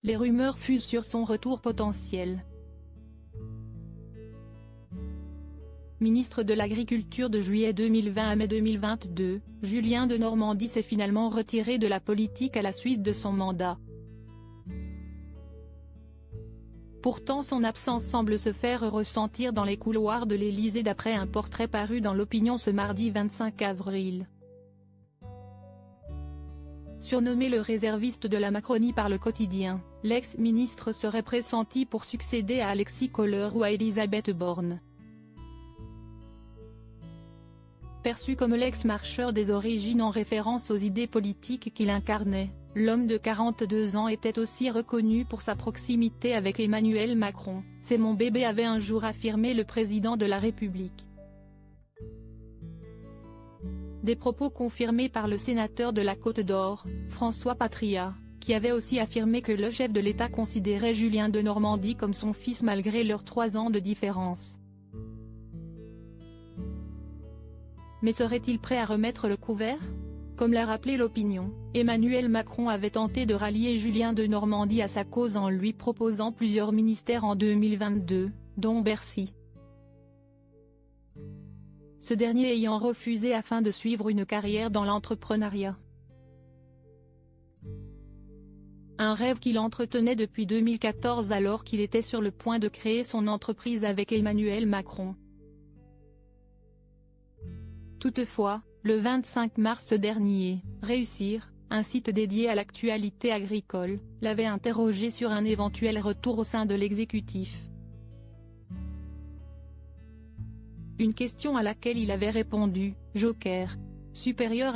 Les rumeurs fusent sur son retour potentiel. Ministre de l'Agriculture de juillet 2020 à mai 2022, Julien Denormandie s'est finalement retiré de la politique à la suite de son mandat. Pourtant son absence semble se faire ressentir dans les couloirs de l'Élysée d'après un portrait paru dans l'Opinion ce mardi 25 avril. Surnommé le réserviste de la Macronie par le quotidien, l'ex-ministre serait pressenti pour succéder à Alexis Kohler ou à Elisabeth Borne. Perçu comme l'ex-marcheur des origines en référence aux idées politiques qu'il incarnait, l'homme de 42 ans était aussi reconnu pour sa proximité avec Emmanuel Macron. « C'est mon bébé » avait un jour affirmé le président de la République. Des propos confirmés par le sénateur de la Côte d'Or, François Patriat, qui avait aussi affirmé que le chef de l'État considérait Julien Denormandie comme son fils malgré leurs 3 ans de différence. Mais serait-il prêt à remettre le couvert? Comme l'a rappelé l'Opinion, Emmanuel Macron avait tenté de rallier Julien Denormandie à sa cause en lui proposant plusieurs ministères en 2022, dont Bercy. Ce dernier ayant refusé afin de suivre une carrière dans l'entrepreneuriat. Un rêve qu'il entretenait depuis 2014 alors qu'il était sur le point de créer son entreprise avec Emmanuel Macron. Toutefois, le 25 mars dernier, Réussir, un site dédié à l'actualité agricole, l'avait interrogé sur un éventuel retour au sein de l'exécutif. Une question à laquelle il avait répondu, joker, supérieur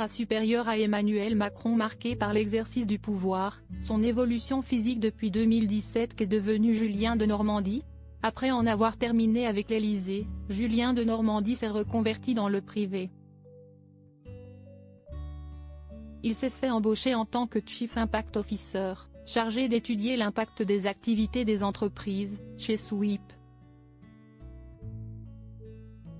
à Emmanuel Macron marqué par l'exercice du pouvoir, son évolution physique depuis 2017 qu'est devenu Julien Denormandie. Après en avoir terminé avec l'Élysée, Julien Denormandie s'est reconverti dans le privé. Il s'est fait embaucher en tant que Chief Impact Officer, chargé d'étudier l'impact des activités des entreprises, chez Sweep.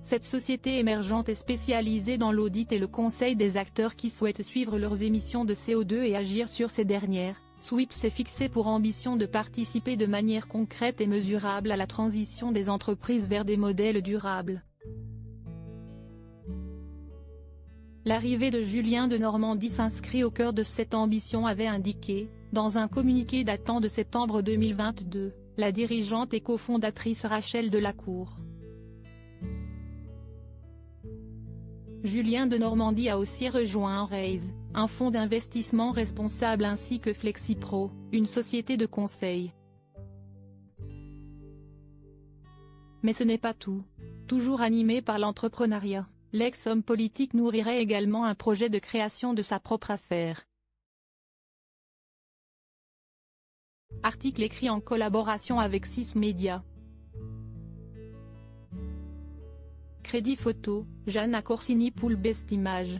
Cette société émergente est spécialisée dans l'audit et le conseil des acteurs qui souhaitent suivre leurs émissions de CO2 et agir sur ces dernières. Sweep s'est fixé pour ambition de participer de manière concrète et mesurable à la transition des entreprises vers des modèles durables. L'arrivée de Julien Denormandie s'inscrit au cœur de cette ambition, avait indiqué, dans un communiqué datant de septembre 2022, la dirigeante et cofondatrice Rachel Delacour. Julien Denormandie a aussi rejoint Raise, un fonds d'investissement responsable ainsi que FlexiPro, une société de conseil. Mais ce n'est pas tout. Toujours animé par l'entrepreneuriat, l'ex-homme politique nourrirait également un projet de création de sa propre affaire. Article écrit en collaboration avec 6 médias. Crédit photo, Jeanne Accorsini pour Best Image.